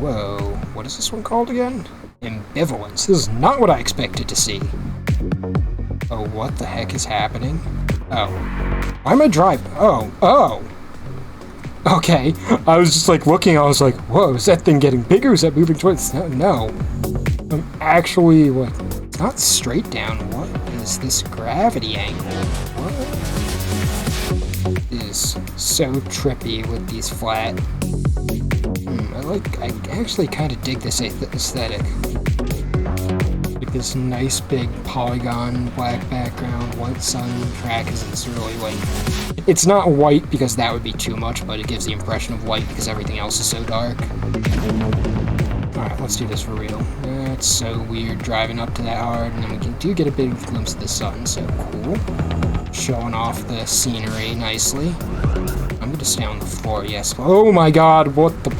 whoa. What is this one called again? Ambivalence. This is not what I expected to see. Oh, what the heck is happening? Oh. Why am I driving? Oh. Okay. I was just like looking, I was like, whoa, is that thing getting bigger? Is that moving towards... No. I'm actually, what? It's not straight down. What is this gravity angle? What? It is so trippy with these flat... I actually kind of dig this aesthetic. Like this nice big polygon, black background, white sun track, because it's really like... It's not white because that would be too much, but it gives the impression of white because everything else is so dark. Alright, let's do this for real. It's so weird driving up to that hard, and then we do get a big glimpse of the sun, so cool. Showing off the scenery nicely. I'm gonna stay on the floor, yes. Oh my god, what the...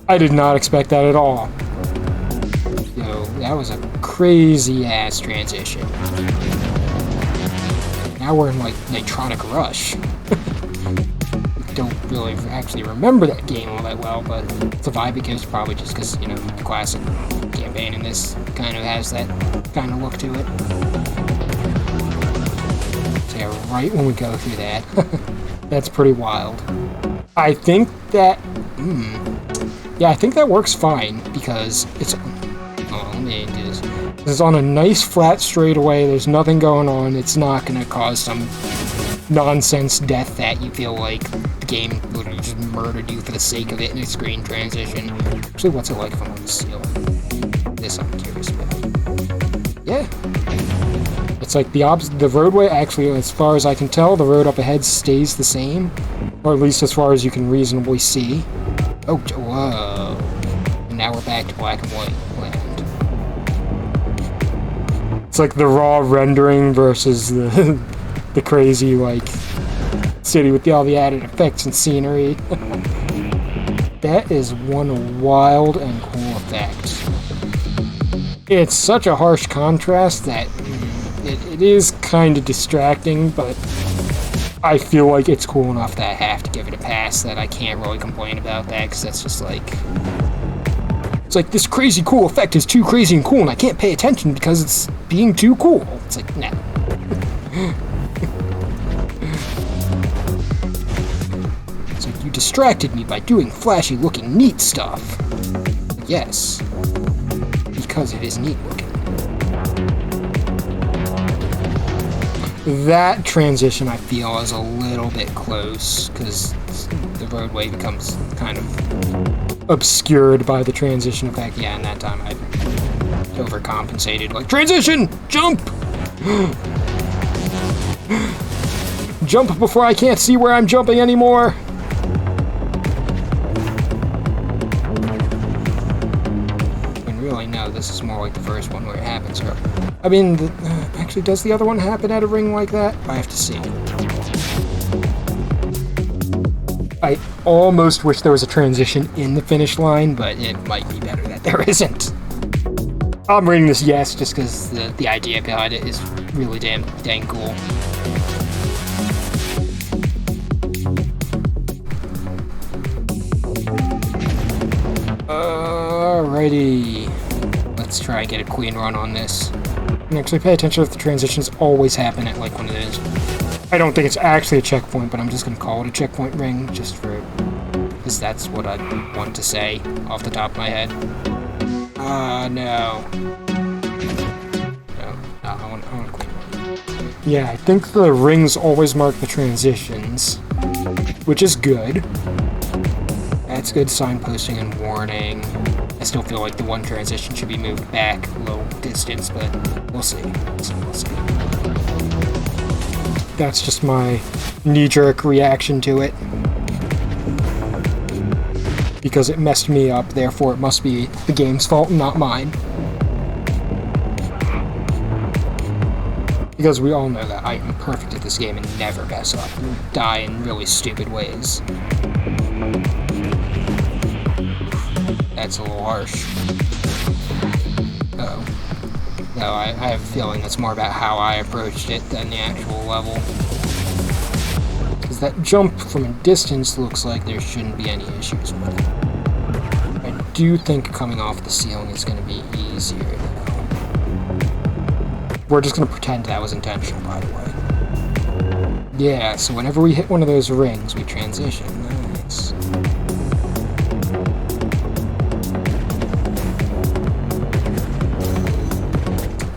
I did not expect that at all. Yo, that was a crazy-ass transition. Now we're in, like, Nitronic Rush. Don't really actually remember that game all that well, but it's a vibe it gives, probably just because, you know, the classic campaign in this kind of has that kind of look to it. So yeah, right when we go through that, that's pretty wild. I think that... Yeah, I think that works fine, because it's... Oh, let me do this. It's on a nice flat straightaway, there's nothing going on, it's not going to cause some nonsense death that you feel like the game literally just murdered you for the sake of it in a screen transition. Actually, what's it like if I'm on the ceiling? This I'm curious about. Yeah. It's like the roadway, actually, as far as I can tell, the road up ahead stays the same. Or at least as far as you can reasonably see. Oh, whoa. And now we're back to black and white land. It's like the raw rendering versus the crazy, like, city with all the added effects and scenery. That is one wild and cool effect. It's such a harsh contrast that it is kind of distracting, but I feel like it's cool enough that I have to give it a pass, that I can't really complain about that, because that's just like... It's like, this crazy cool effect is too crazy and cool, and I can't pay attention because it's being too cool. It's like, nah. It's like, you distracted me by doing flashy looking neat stuff. Yes. Because it is neat looking. That transition, I feel, is a little bit close, because the roadway becomes kind of obscured by the transition effect. Yeah, and that time I overcompensated. Like, transition! Jump! Jump before I can't see where I'm jumping anymore! And really, no, this is more like the first one where it happens. I mean, actually, does the other one happen at a ring like that? I have to see. I almost wish there was a transition in the finish line, but it might be better that there isn't. I'm rating this yes, just because the idea behind it is really dang cool. Alrighty. Let's try and get a clean run on this. And actually pay attention if the transitions always happen at like one of those. I don't think it's actually a checkpoint, but I'm just going to call it a checkpoint ring, just for... because that's what I want to say off the top of my head. No. No, I want a clean run. Yeah, I think the rings always mark the transitions, which is good. That's good signposting and warning. I still feel like the one transition should be moved back a little distance, but we'll see. We'll see. That's just my knee-jerk reaction to it. Because it messed me up, therefore it must be the game's fault and not mine. Because we all know that I am perfect at this game and never mess up. And die in really stupid ways. That's a little harsh. Uh-oh. No, I have a feeling it's more about how I approached it than the actual level. Because that jump from a distance looks like there shouldn't be any issues with it. do think coming off the ceiling is going to be easier, though. We're just going to pretend that was intentional, by the way. Yeah, so whenever we hit one of those rings, we transition. Nice.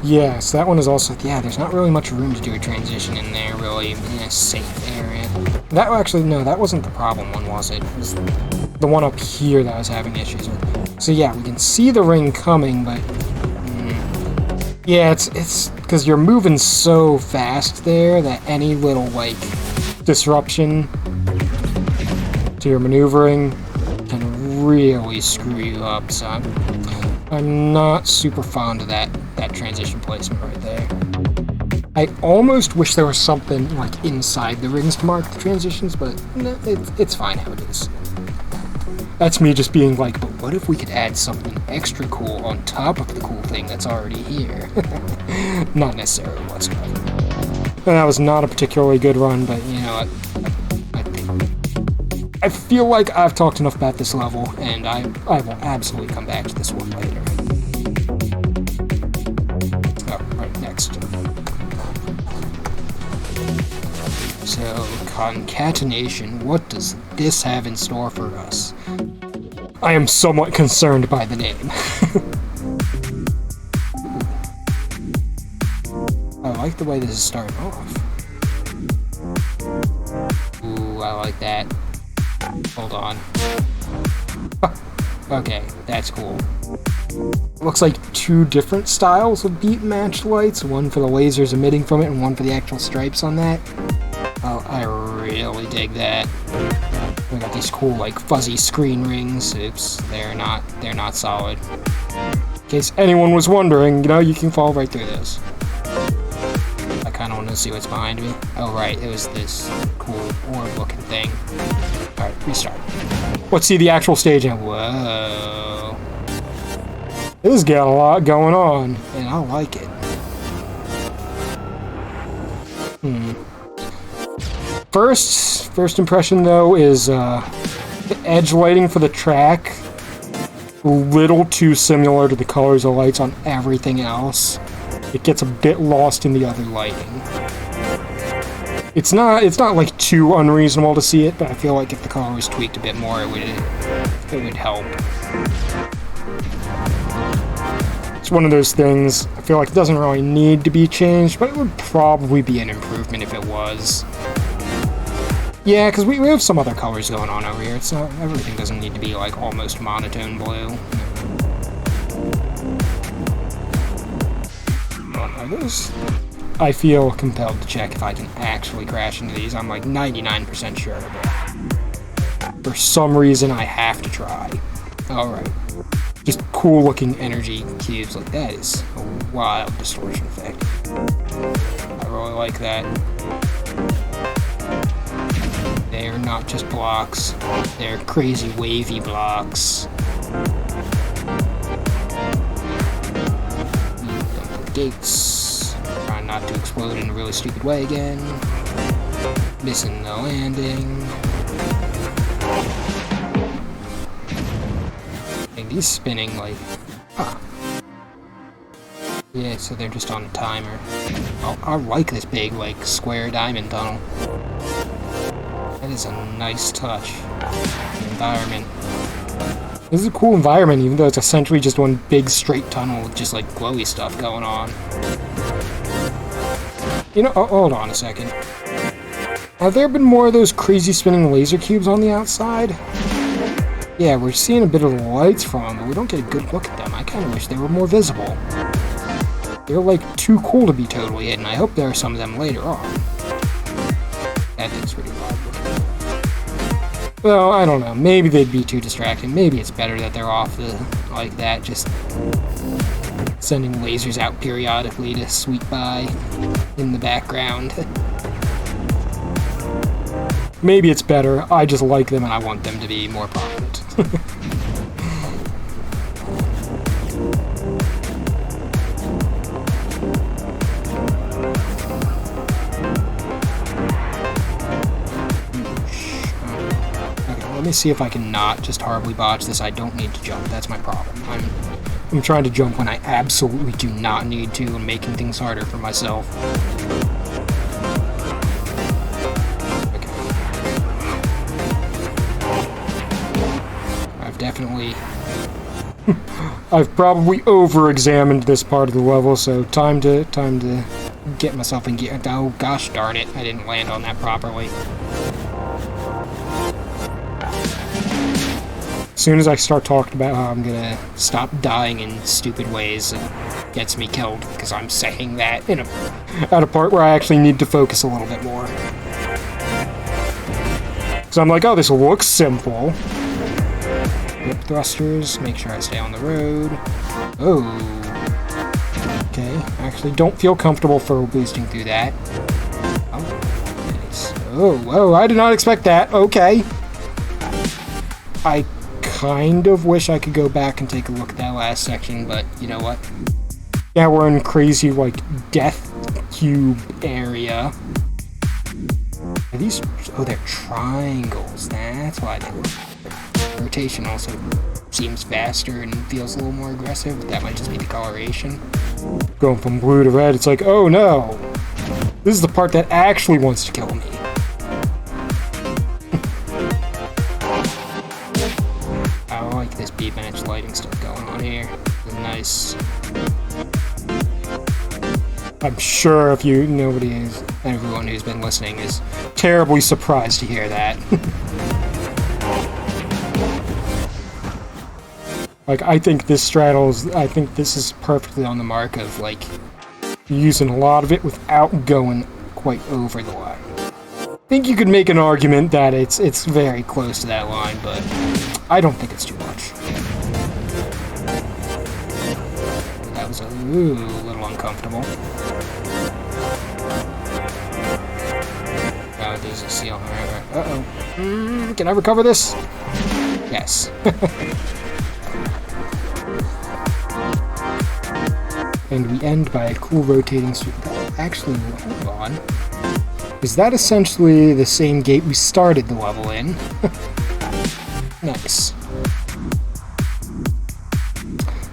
Yeah, so that one is also, yeah, there's not really much room to do a transition in there, really, in a safe area. That actually, no, that wasn't the problem one, was it? It was the one up here that I was having issues with. So yeah, we can see the ring coming, but yeah, it's because you're moving so fast there that any little, like, disruption to your maneuvering can really screw you up, so I'm not super fond of that transition placement right there. I almost wish there was something like inside the rings to mark the transitions, but no, it's fine how it is. That's me just being like, but what if we could add something extra cool on top of the cool thing that's already here? Not necessarily whatsoever. And that was not a particularly good run, but you know what? I feel like I've talked enough about this level, and I will absolutely come back to this one later. So, concatenation, what does this have in store for us? I am somewhat concerned by the name. I like the way this is starting off. Ooh, I like that. Hold on. Okay, that's cool. Looks like two different styles of beat match lights, one for the lasers emitting from it and one for the actual stripes on that. Oh, I really dig that. We got these cool, like, fuzzy screen rings. Oops, they're not solid. In case anyone was wondering, you know, you can fall right through this. I kind of want to see what's behind me. Oh, right, it was this cool orb-looking thing. Alright, restart. Let's see the actual stage now. Whoa. This has got a lot going on, and I like it. First impression, though, is the edge lighting for the track, a little too similar to the colors of lights on everything else. It gets a bit lost in the other lighting. It's not like too unreasonable to see it, but I feel like if the color was tweaked a bit more, it would help. It's one of those things, I feel like it doesn't really need to be changed, but it would probably be an improvement if it was. Yeah, because we have some other colors going on over here. It's not, everything doesn't need to be like almost monotone blue. Are those? I feel compelled to check if I can actually crash into these. I'm like 99% sure of it. For some reason, I have to try. Alright. Just cool looking energy cubes. Like, that is a wild distortion effect. I really like that. They're not just blocks, they're crazy wavy blocks. Dump the gates. Trying not to explode in a really stupid way again. Missing the landing. And these spinning like... Huh. Yeah, so they're just on a timer. I like this big, like, square diamond tunnel. That is a nice touch. The environment. This is a cool environment, even though it's essentially just one big straight tunnel with just like glowy stuff going on. You know, oh, hold on a second. Have there been more of those crazy spinning laser cubes on the outside? Yeah, we're seeing a bit of the lights from them, but we don't get a good look at them. I kind of wish they were more visible. They're like too cool to be totally hidden. I hope there are some of them later on. That thing's pretty wild. Well, I don't know. Maybe they'd be too distracting. Maybe it's better that they're off like that, just sending lasers out periodically to sweep by in the background. Maybe it's better. I just like them and I want them to be more prominent. let me see if I can not just horribly botch this. I don't need to jump. That's my problem. I'm trying to jump when I absolutely do not need to and making things harder for myself. Okay. I've definitely... I've probably over-examined this part of the level, so time to get myself in gear. Oh, gosh darn it. I didn't land on that properly. As soon as I start talking about how I'm gonna stop dying in stupid ways, it gets me killed, because I'm saying that at a part where I actually need to focus a little bit more. So I'm like, oh, this looks simple. Whip thrusters, make sure I stay on the road. Oh. Okay, actually don't feel comfortable for boosting through that. Oh, nice. Oh, whoa, I did not expect that. Okay. I kind of wish I could go back and take a look at that last section, but you know what? Yeah, we're in crazy, like, death cube area. Are these... Oh, they're triangles. That's why they work. Rotation also seems faster and feels a little more aggressive, but that might just be the coloration. Going from blue to red, it's like, oh no! This is the part that actually wants to kill me. I like this beat-match lighting stuff going on here. It's nice. I'm sure if everyone who's been listening is terribly surprised to hear that. Like, I think this is perfectly on the mark of, like, using a lot of it without going quite over the line. I think you could make an argument that it's very close to that line, but I don't think it's too much. That was a little uncomfortable. Oh, there's a seal. Uh-oh. Can I recover this? Yes. And we end by a cool rotating street. Actually, hold on. Is that essentially the same gate we started the level in? Nice.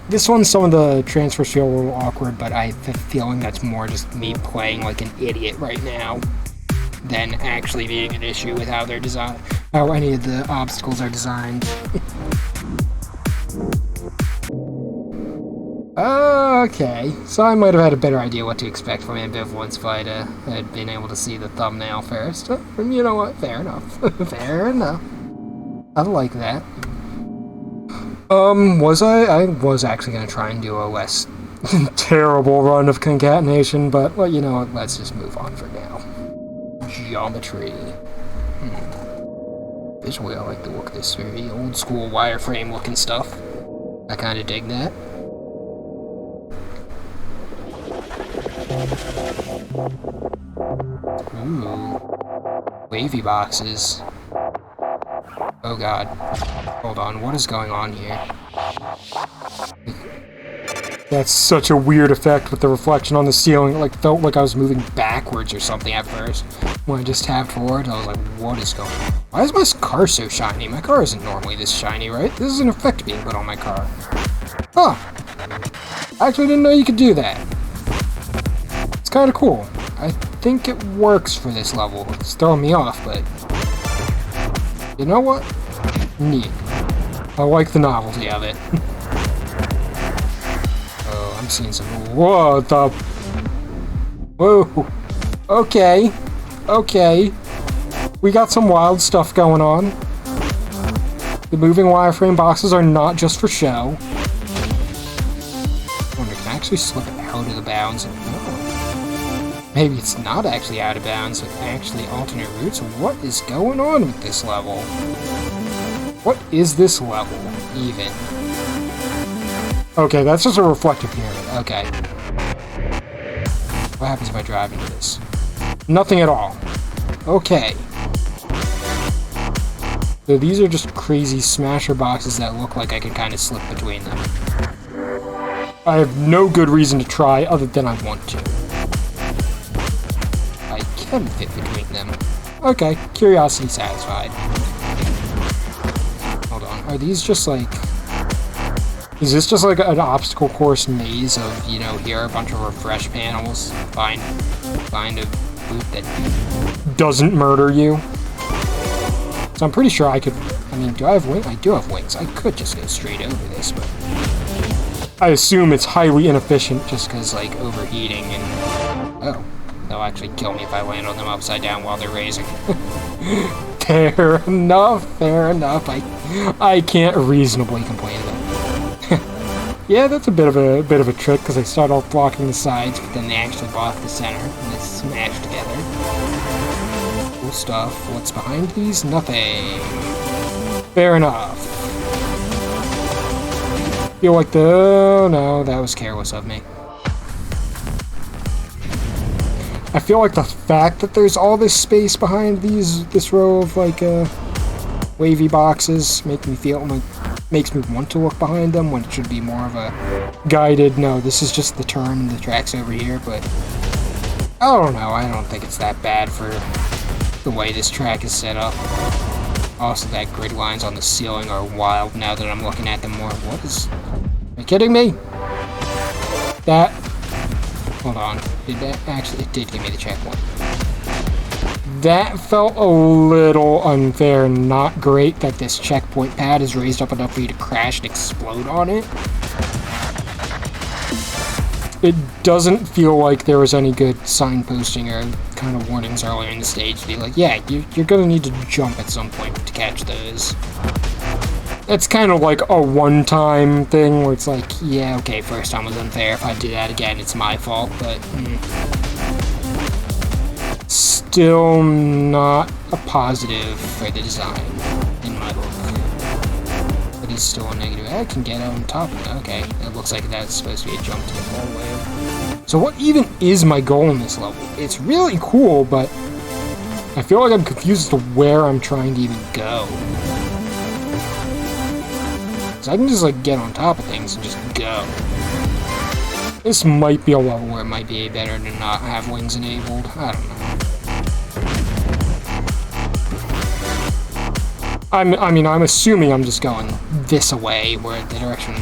This one, some of the transfers feel a little awkward, but I have a feeling that's more just me playing like an idiot right now than actually being an issue with how they're designed, how any of the obstacles are designed. Okay, so I might have had a better idea what to expect from Ambivalence if I had been able to see the thumbnail first. You know what? Fair enough. Fair enough. I like that. I was actually going to try and do a less terrible run of Concatenation, but, well, you know what? Let's just move on for now. Geometry. Visually, I like the look of this very old-school wireframe looking stuff. I kind of dig that. Ooh. Wavy boxes. Oh god. Hold on, what is going on here? That's such a weird effect with the reflection on the ceiling. It like felt like I was moving backwards or something at first. When I just tapped forward, I was like, what is going on? Why is my car so shiny? My car isn't normally this shiny, right? This is an effect being put on my car. Huh. I actually didn't know you could do that. It's kind of cool. I think it works for this level. It's throwing me off, but... You know what? Neat. I like the novelty of it. Oh, I'm seeing some... Whoa, the... Whoa. Okay. Okay. We got some wild stuff going on. The moving wireframe boxes are not just for show. I wonder, can I actually slip out of the bounds? Oh. Maybe it's not actually out of bounds, but actually alternate routes? What is going on with this level? What is this level, even? Okay, that's just a reflective pyramid. Okay. What happens if I drive into this? Nothing at all. Okay. So these are just crazy smasher boxes that look like I can kind of slip between them. I have no good reason to try other than I want to. I can fit between them. Okay, curiosity satisfied. are these just like... Is this just like an obstacle course maze of, you know, here are a bunch of refresh panels, find a boot that doesn't murder you? So I'm pretty sure I could... I mean, do I have wings? I do have wings. I could just go straight over this, but... I assume it's highly inefficient just because, like, overheating and... Oh. They'll actually kill me if I land on them upside down while they're raising. Fair enough, fair enough. I can't reasonably complain about it. Yeah, that's a bit of a trick because they start off blocking the sides, but then they actually block the center and they smash together. Cool stuff. What's behind these? Nothing. Fair enough. Feel like no, that was careless of me. I feel like the fact that there's all this space behind this row of like wavy boxes makes me want to look behind them when it should be more of a guided, no, this is just the turn, the track's over here, but I don't know, I don't think it's that bad for the way this track is set up. Also, that grid lines on the ceiling are wild now that I'm looking at them more. What is... Are you kidding me? That... Hold on. Did that actually... It did give me the checkpoint. That felt a little unfair and not great that this checkpoint pad is raised up enough for you to crash and explode on it. It doesn't feel like there was any good signposting or kind of warnings earlier in the stage to be like, yeah, you're gonna need to jump at some point to catch those. It's kind of like a one-time thing where it's like, yeah, okay, first time was unfair. If I do that again, it's my fault, but... Still not a positive for the design, in my book. But he's still a negative. I can get on top of it. Okay, it looks like that's supposed to be a jump to get all the way over. So what even is my goal in this level? It's really cool, but I feel like I'm confused as to where I'm trying to even go. So I can just like get on top of things and just go. This might be a level where it might be better to not have wings enabled. I don't know. I mean, I'm assuming I'm just going this way, where the direction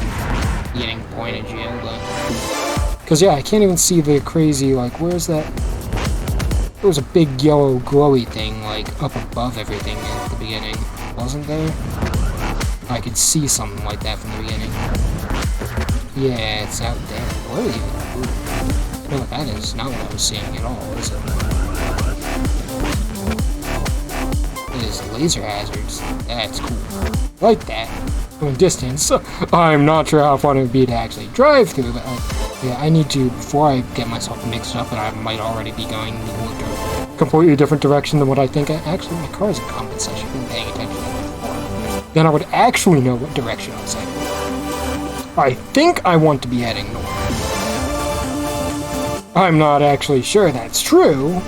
getting pointed you, but... Because, yeah, I can't even see the crazy, like, where's that... There was a big yellow glowy thing, like, up above everything at the beginning, wasn't there? I could see something like that from the beginning. Yeah, it's out there. What is it? No, that is not what I was seeing at all, is it? It is laser hazards. That's cool. Like that. From a distance. I'm not sure how fun it would be to actually drive through, but yeah, I need to, before I get myself mixed up, and I might already be going in a completely different direction than what I think. Actually, my car's a compass. I should have been paying attention to that before. Then I would actually know what direction I was heading. I think I want to be heading north. I'm not actually sure that's true.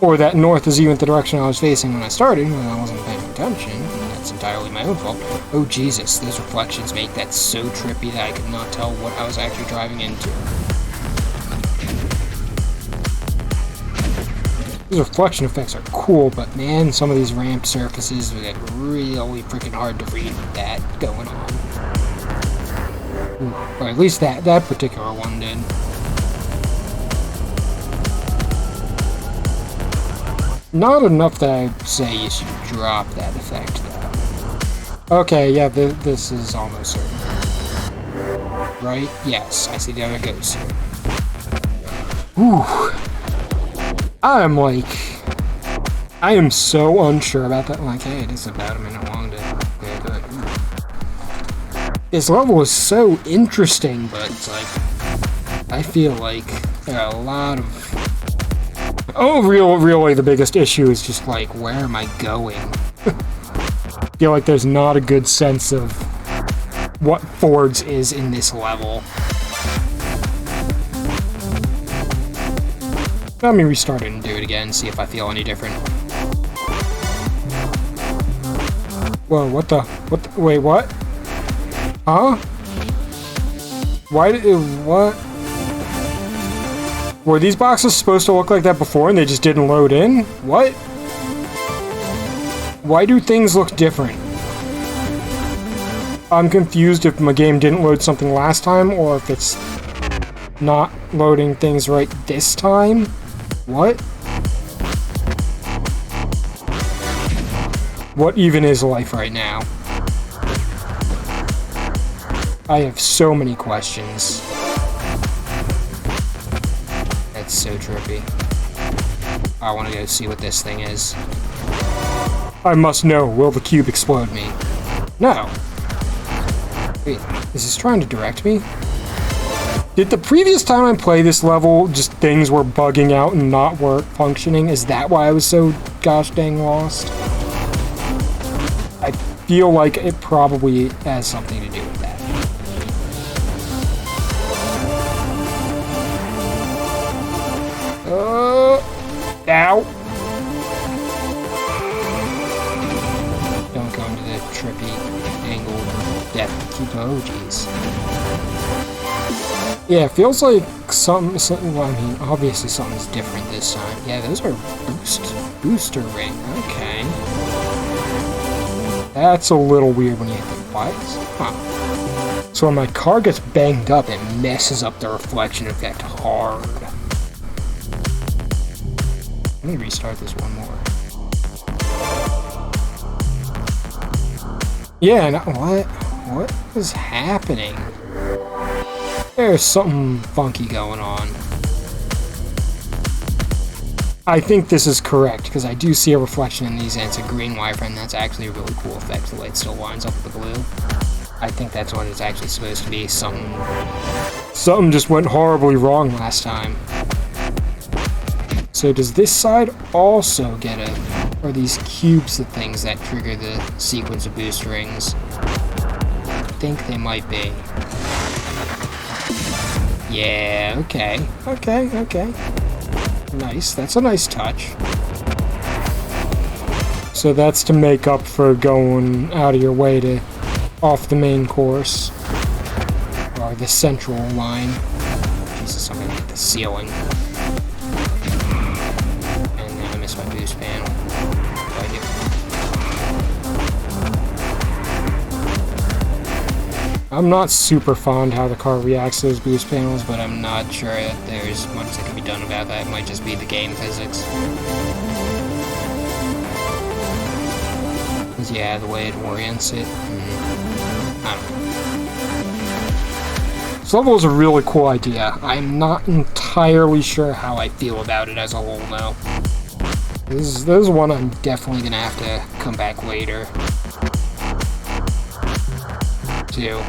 Or that north is even the direction I was facing when I started, when I wasn't paying attention. That's entirely my own fault. Oh Jesus, those reflections make that so trippy that I could not tell what I was actually driving into. These reflection effects are cool, but man, some of these ramp surfaces would get really freaking hard to read with that going on. Or at least that particular one did. Not enough that I say you should drop that effect, though. Okay, yeah, this is almost certain. Right? Yes, I see the other ghosts here. Ooh. I am so unsure about that. Like, hey, it is about a minute long to get to it. This level is so interesting, but it's like, I feel like there are a lot of... Oh, really, the biggest issue is just like, where am I going? I feel like there's not a good sense of what Ford's is in this level. Let me restart it and do it again, see if I feel any different. Whoa, what the, wait, what? Huh? Why did what? Were these boxes supposed to look like that before and they just didn't load in? What? Why do things look different? I'm confused if my game didn't load something last time, or if it's not loading things right this time. What? What even is life right now? I have so many questions. That's so trippy. I want to go see what this thing is. I must know, will the cube explode me? No. Wait, is this trying to direct me? Did the previous time I played this level, just things were bugging out and not functioning? Is that why I was so gosh dang lost? I feel like it probably has something to do with that. Ow! Don't go into the trippy angled death cube. Oh, jeez. Yeah, it feels like something, well, I mean, obviously something's different this time. Yeah, those are booster ring. Okay. That's a little weird when you hit the buttons. Huh. So when my car gets banged up, it messes up the reflection effect hard. Let me restart this one more. Yeah, no, what is happening? There's something funky going on. I think this is correct, because I do see a reflection in these, and it's a green wireframe. That's actually a really cool effect, the way it still lines up with the blue. I think that's what it's actually supposed to be. Something just went horribly wrong last time. So does this side also get or these cubes the things that trigger the sequence of boost rings? I think they might be. Yeah, okay. Okay. Nice, that's a nice touch. So that's to make up for going out of your way to off the main course. Or the central line. Jesus, I'm gonna hit the ceiling. And now I missed my boost panel. I'm not super fond how the car reacts to those boost panels, but I'm not sure that there's much that can be done about that. It might just be the game physics. Because yeah, the way it orients it, I don't know. This level is a really cool idea. I'm not entirely sure how I feel about it as a whole, though. This is one I'm definitely going to have to come back later to.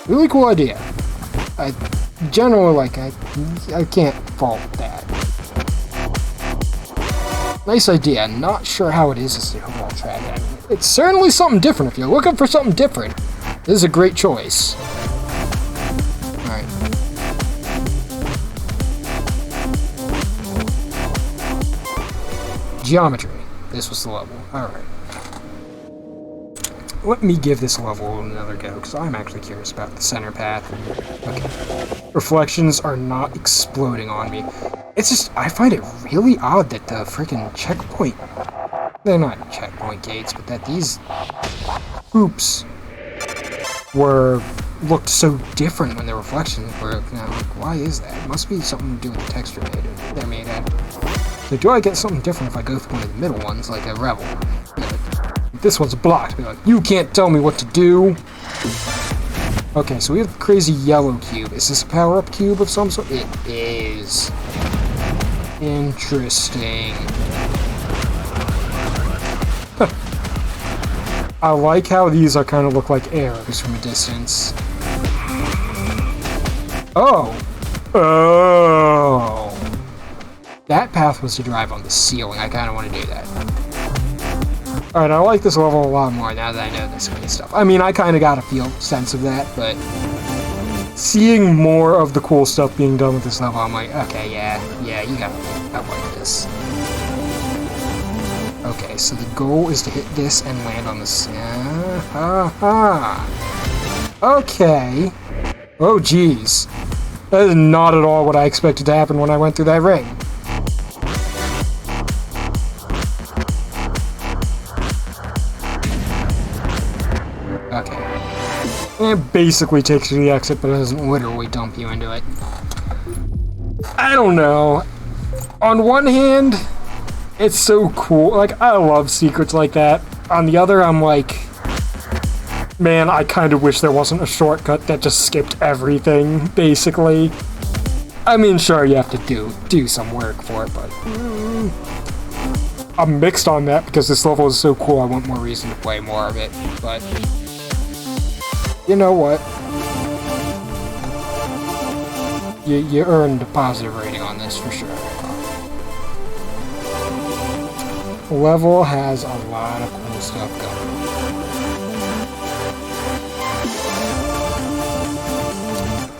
Really cool idea. I generally I can't fault that. Nice idea. Not sure how it is as the overall track. I mean, it's certainly something different. If you're looking for something different, this is a great choice. Alright. Geometry. This was the level. Alright. Let me give this level another go, because I'm actually curious about the center path. Okay. Reflections are not exploding on me. It's just, I find it really odd that the freaking checkpoint... They're not checkpoint gates, but that these hoops looked so different when the reflections were... like, why is that? It must be something to do with the texture they're made out of. So do I get something different if I go through one of the middle ones, like a Rebel? This one's blocked. Be like, you can't tell me what to do. Okay, so we have the crazy yellow cube. Is this a power-up cube of some sort? It is. Interesting. I like how these are kind of look like arrows from a distance. Oh. That path was to drive on the ceiling. I kind of want to do that. Alright, I like this level a lot more now that I know this kind of stuff. I mean, I kind of got a sense of that, but seeing more of the cool stuff being done with this level, I'm like, okay, yeah, you got me. I like this. Okay, so the goal is to hit this and land on this. Okay. Oh, jeez. That is not at all what I expected to happen when I went through that ring. It basically takes you to the exit, but it doesn't literally dump you into it. I don't know. On one hand, it's so cool. Like, I love secrets like that. On the other, I'm like, man, I kind of wish there wasn't a shortcut that just skipped everything, basically. I mean, sure, you have to do some work for it, but I'm mixed on that because this level is so cool. I want more reason to play more of it, but you know what? You earned a positive rating on this for sure. The level has a lot of cool stuff going.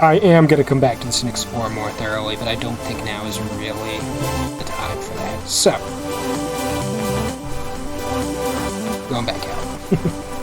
I am going to come back to this and explore more thoroughly, but I don't think now is really the time for that. So, going back out.